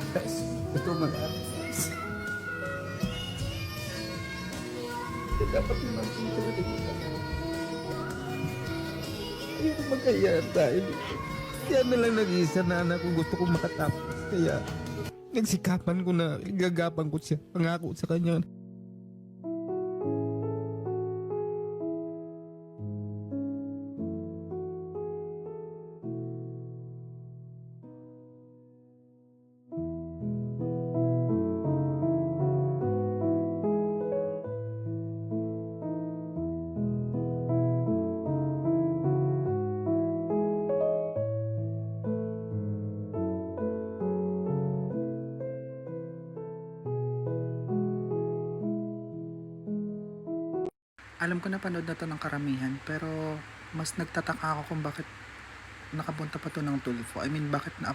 Ito mag-aras. Dapat naman dito na dito. Ayoko magkaya tayo dito. Yan na lang nag-iisa na anak kung gusto kong makatapos. Kaya nagsikapan ko na gagapan ko siya. Pangako sa kanya. Alam ko napanood na 'to ng karamihan, pero mas nagtataka ako kung bakit nakapunta pa 'to ng Tulfo. I mean, bakit na